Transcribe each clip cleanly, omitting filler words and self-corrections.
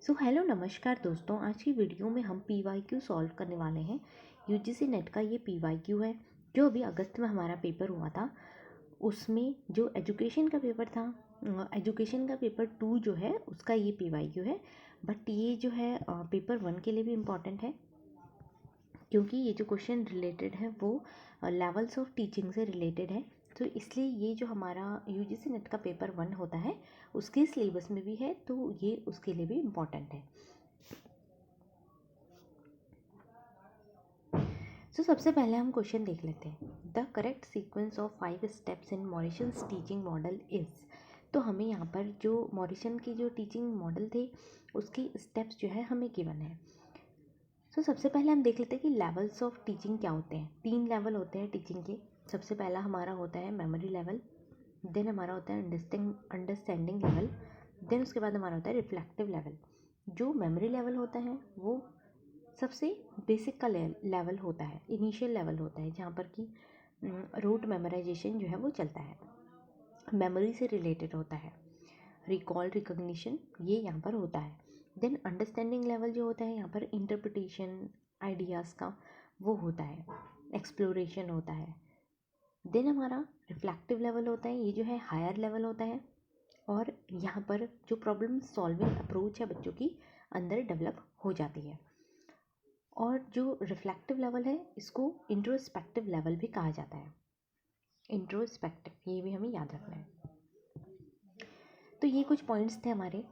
Hello नमस्कार दोस्तों, आज की वीडियो में हम PYQ सॉल्व करने वाले हैं। UGC नेट का ये PYQ है जो अभी अगस्त में हमारा पेपर हुआ था। उसमें जो एजुकेशन का पेपर था, एजुकेशन का पेपर 2 जो है उसका ये PYQ है। बट ये जो है पेपर 1 के लिए भी इम्पॉर्टेंट है, क्योंकि ये जो क्वेश्चन रिलेटेड है वो लेवल्स ऑफ टीचिंग से रिलेटेड है। तो इसलिए ये जो हमारा UGC नेट का पेपर 1 होता है उसके सिलेबस में भी है, तो ये उसके लिए भी इम्पॉर्टेंट है। सबसे पहले हम क्वेश्चन देख लेते हैं। The correct sequence of 5 steps in Morrison's teaching model is. तो हमें यहाँ पर जो मॉरिशन की जो टीचिंग मॉडल थे उसकी स्टेप्स जो है हमें गिवन है। सबसे पहले हम देख लेते हैं कि लेवल्स ऑफ टीचिंग क्या होते हैं। 3 लेवल होते हैं टीचिंग के। सबसे पहला हमारा होता है मेमोरी लेवल, देन हमारा होता है अंडरस्टैंडिंग लेवल, देन उसके बाद हमारा होता है रिफ्लेक्टिव लेवल। जो मेमोरी लेवल होता है वो सबसे बेसिक का लेवल होता है, इनिशियल लेवल होता है, जहाँ पर कि रूट मेमोराइजेशन जो है वो चलता है, मेमोरी से रिलेटेड होता है, रिकॉल रिकॉग्निशन ये यहाँ पर होता है। देन अंडरस्टैंडिंग लेवल जो होता है यहाँ पर इंटरप्रिटेशन आइडियाज़ का वो होता है, एक्सप्लोरेशन होता है। देन हमारा रिफ्लेक्टिव लेवल होता है, ये जो है हायर लेवल होता है, और यहाँ पर जो प्रॉब्लम सॉल्विंग अप्रोच है बच्चों की अंदर डेवलप हो जाती है। और जो रिफ्लेक्टिव लेवल है इसको इंट्रोस्पेक्टिव लेवल भी कहा जाता है। इंट्रोस्पेक्टिव ये भी हमें याद रखना है। तो ये कुछ पॉइंट्स थे हमारे।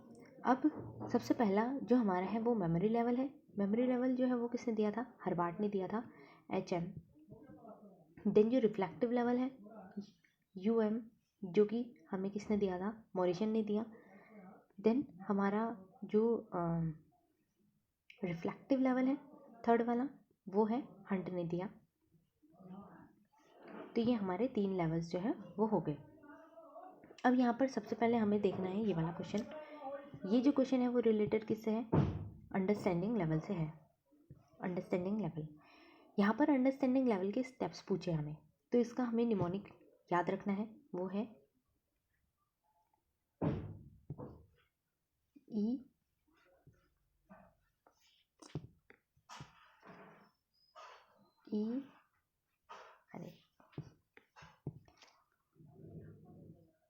अब सबसे पहला जो हमारा है वो मेमोरी लेवल है। मेमोरी लेवल जो है वो किसने दिया था? हर्बार्ट ने दिया था, HM। देन जो रिफ्लेक्टिव लेवल है UM, जो कि हमें किसने दिया था? मॉरिशन ने दिया। देन हमारा जो रिफ्लेक्टिव लेवल है थर्ड वाला वो है हंट ने दिया। तो ये हमारे 3 लेवल्स जो है वो हो गए। अब यहाँ पर सबसे पहले हमें देखना है ये वाला क्वेश्चन। ये जो क्वेश्चन है वो रिलेटेड किससे है? अंडरस्टैंडिंग लेवल से है। अंडरस्टैंडिंग लेवल, यहाँ पर अंडरस्टैंडिंग लेवल के स्टेप्स पूछे हमें, तो इसका हमें निमोनिक याद रखना है, वो है ई ई अरे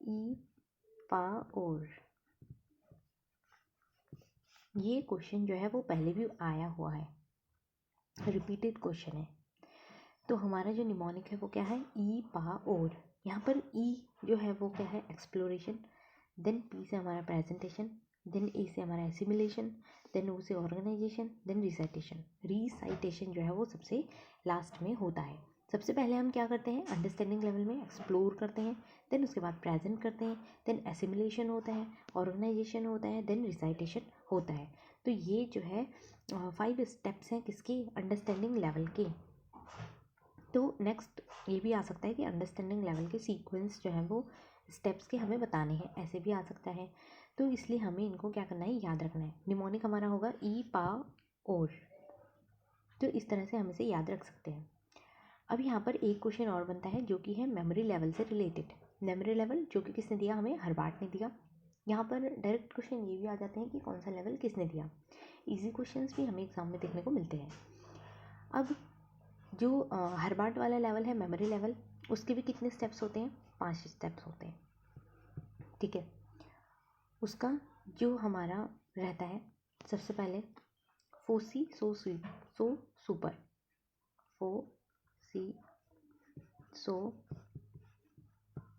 ई पा और। ये क्वेश्चन जो है वो पहले भी आया हुआ है, रिपीटेड क्वेश्चन है। तो हमारा जो निमोनिक है वो क्या है? ई पा और। यहाँ पर ई जो है वो क्या है? एक्सप्लोरेशन। देन पी से हमारा प्रेजेंटेशन, देन ए से हमारा एसिमिलेशन, देन ओ से ऑर्गेनाइजेशन, देन रिसाइटेशन। रिसाइटेशन जो है वो सबसे लास्ट में होता है। सबसे पहले हम क्या करते हैं? अंडरस्टैंडिंग लेवल में एक्सप्लोर करते हैं, देन उसके बाद प्रेजेंट करते हैं, देन एसिमिलेशन होता है, ऑर्गेनाइजेशन होता है, देन रिसाइटेशन होता है। तो ये जो है 5 स्टेप्स हैं किसके? अंडरस्टैंडिंग लेवल के। तो नेक्स्ट ये भी आ सकता है कि अंडरस्टैंडिंग लेवल के सीक्वेंस जो है वो स्टेप्स के हमें बताने हैं, ऐसे भी आ सकता है। तो इसलिए हमें इनको क्या करना है? याद रखना है। निमोनिक हमारा होगा ई पा और। तो इस तरह से हम इसे याद रख सकते हैं। अब यहाँ पर एक क्वेश्चन और बनता है जो कि है मेमोरी लेवल से रिलेटेड। मेमोरी लेवल जो कि किसने दिया? हमें हर्बार्ट ने दिया। यहाँ पर डायरेक्ट क्वेश्चन ये भी आ जाते हैं कि कौन सा लेवल किसने दिया। इजी क्वेश्चंस भी हमें एग्जाम में देखने को मिलते हैं। अब जो हर्बार्ट वाला लेवल है मेमोरी लेवल, उसके भी कितने स्टेप्स होते हैं? 5 स्टेप्स होते हैं, ठीक है। उसका जो हमारा रहता है, सबसे पहले फोसी सो स्वीट सो सुपर, फो सी सो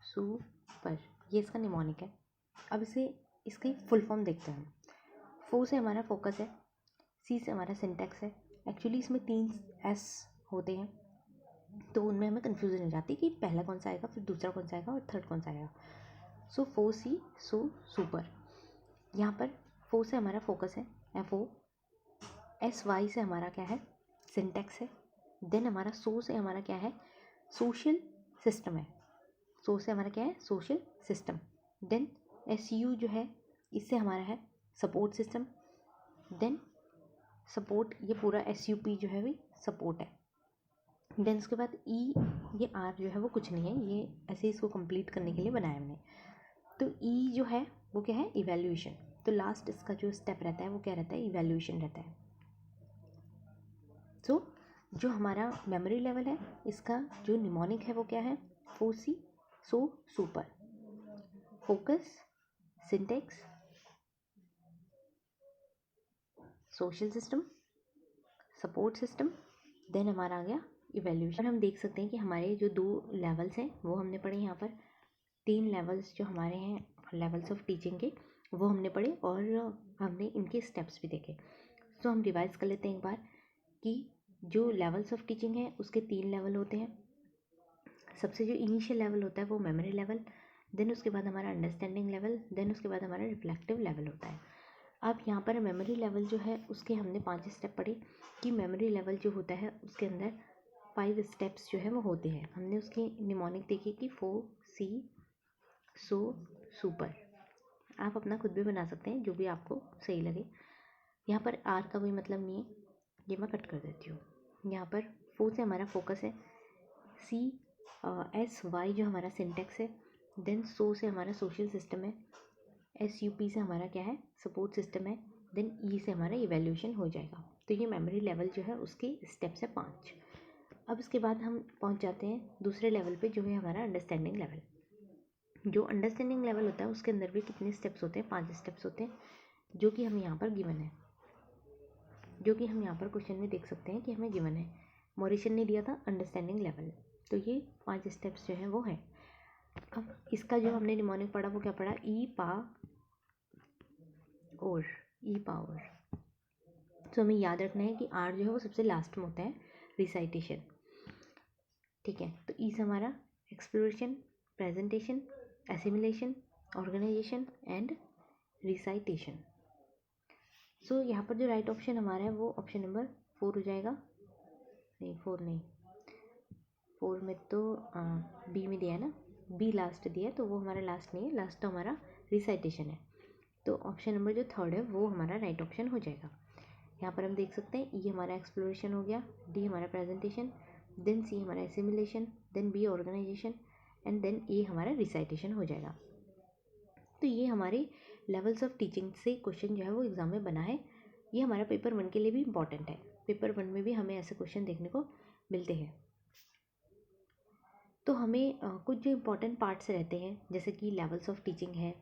सुपर, ये इसका निमोनिक है। अब इसकी फुल फॉर्म देखते हैं हम। फो से हमारा फोकस है, सी से हमारा सिंटैक्स है। एक्चुअली इसमें 3 S होते हैं, तो उनमें हमें कन्फ्यूज़न हो जाती है कि पहला कौन सा आएगा, फिर दूसरा कौन सा आएगा और थर्ड कौन सा आएगा। सो फो सी सो सुपर। यहाँ पर फो से हमारा फोकस है, FO। SY से हमारा क्या है? सिंटैक्स है। देन हमारा सो से हमारा क्या है? सोशल सिस्टम है। सो से हमारा क्या है? Social system. देन SU जो है इससे हमारा है सपोर्ट सिस्टम। देन सपोर्ट, ये पूरा SUP जो है भी सपोर्ट है। देन उसके बाद ये R जो है वो कुछ नहीं है, ये ऐसे इसको कंप्लीट करने के लिए बनाया हमने। तो E जो है वो क्या है? इवैल्यूएशन। तो लास्ट इसका जो स्टेप रहता है वो क्या रहता है, इवैल्यूएशन रहता है। सो जो हमारा मेमोरी लेवल है इसका जो निमोनिक है वो क्या है, फोसी, so, super, focus, syntax, social system, support system, then हमारा आ गया इवैल्यूएशन। हम देख सकते हैं कि हमारे जो 2 लेवल्स हैं वो हमने पढ़े यहाँ पर, 3 लेवल्स जो हमारे हैं लेवल्स ऑफ टीचिंग के वो हमने पढ़े और हमने इनके स्टेप्स भी देखे। सो हम रिवाइज कर लेते हैं एक बार कि जो लेवल्स ऑफ टीचिंग है उसके 3 लेवल होते हैं। सबसे जो इनिशियल लेवल होता है वो मेमोरी लेवल, देन उसके बाद हमारा अंडरस्टैंडिंग लेवल, देन उसके बाद हमारा रिफ्लेक्टिव लेवल होता है। अब यहाँ पर मेमोरी लेवल जो है उसके हमने 5 स्टेप पढ़े कि मेमोरी लेवल जो होता है उसके अंदर 5 स्टेप्स जो है वो होते हैं। हमने उसकी निमोनिक देखी कि फो, सी, सो, सुपर। आप अपना खुद भी बना सकते हैं जो भी आपको सही लगे। यहाँ पर आर का कोई मतलब नहीं है, ये मैं कट कर देती हूँ। यहाँ पर फो से हमारा फोकस है, सी, एस, वाई जो हमारा सिंटेक्स है, देन सो से हमारा सोशल सिस्टम है, एस, यू, पी से हमारा क्या है, सपोर्ट सिस्टम है, देन ई से हमारा इवैल्यूएशन हो जाएगा। तो ये मेमोरी लेवल जो है उसके स्टेप्स है 5। अब इसके बाद हम पहुँच जाते हैं दूसरे लेवल पे जो है हमारा अंडरस्टैंडिंग लेवल। जो अंडरस्टैंडिंग लेवल होता है उसके अंदर भी कितने स्टेप्स होते हैं, 5 स्टेप्स होते हैं, जो कि हम यहाँ पर गिवन है, जो कि हम यहाँ पर क्वेश्चन में देख सकते हैं कि हमें गिवन है। मॉरिशन ने दिया था अंडरस्टैंडिंग लेवल, तो ये 5 स्टेप्स जो हैं वो है। अब इसका जो हमने निमोनिक पढ़ा वो क्या पढ़ा, ई पा और, ई पावर। तो हमें याद रखना है कि आर जो है वो सबसे लास्ट में होता है, रिसाइटेशन। ठीक है, तो ई से हमारा exploration, presentation, assimilation, organisation and recitation. So यहाँ पर जो राइट ऑप्शन हमारा है वो ऑप्शन नंबर 4 हो जाएगा। नहीं 4 नहीं, 4 में तो बी में दिया है ना, बी लास्ट दिया है, तो वो हमारा लास्ट नहीं है, लास्ट तो हमारा रिसाइटेशन है। तो ऑप्शन नंबर जो 3rd है वो हमारा राइट ऑप्शन हो जाएगा। यहाँ पर हम देख सकते हैं ई हमारा एक्सप्लोरेशन हो गया, डी हमारा प्रेजेंटेशन, देन सी हमारा assimilation, then B organisation and then A हमारा रिसाइटेशन हो जाएगा। तो ये हमारे लेवल्स ऑफ टीचिंग से क्वेश्चन जो है वो एग्ज़ाम में बना है। ये हमारा पेपर 1 के लिए भी इम्पॉर्टेंट है, पेपर 1 में भी हमें ऐसे क्वेश्चन देखने को मिलते हैं। तो हमें कुछ जो इम्पोर्टेंट पार्ट्स रहते हैं जैसे कि लेवल्स ऑफ टीचिंग है,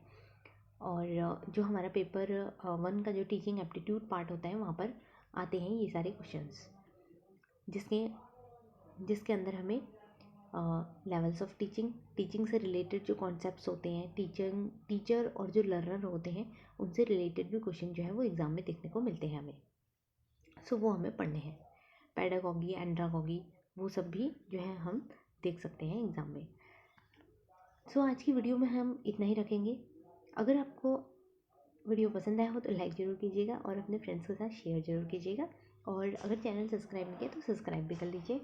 और जो हमारा पेपर 1 का जो टीचिंग एप्टीट्यूड पार्ट होता है वहाँ पर आते हैं ये सारे क्वेश्चंस, जिसके अंदर हमें लेवल्स ऑफ टीचिंग से रिलेटेड जो कॉन्सेप्ट्स होते हैं, टीचर और जो लर्नर होते हैं उनसे रिलेटेड भी क्वेश्चन जो है वो एग्ज़ाम में देखने को मिलते हैं हमें। सो वो हमें पढ़ने हैं, पैडागॉगी, एंड्रागॉगी, वो सब भी जो है हम देख सकते हैं एग्ज़ाम में। सो आज की वीडियो में हम इतना ही रखेंगे। अगर आपको वीडियो पसंद आया हो तो लाइक ज़रूर कीजिएगा और अपने फ्रेंड्स के साथ शेयर ज़रूर कीजिएगा, और अगर चैनल सब्सक्राइब नहीं किया तो सब्सक्राइब भी कर लीजिए,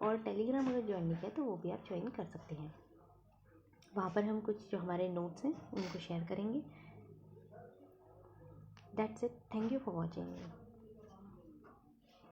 और टेलीग्राम अगर ज्वाइन नहीं किया तो वो भी आप ज्वाइन कर सकते हैं। वहाँ पर हम कुछ जो हमारे नोट्स हैं उनको शेयर करेंगे। That's it, thank you for watching.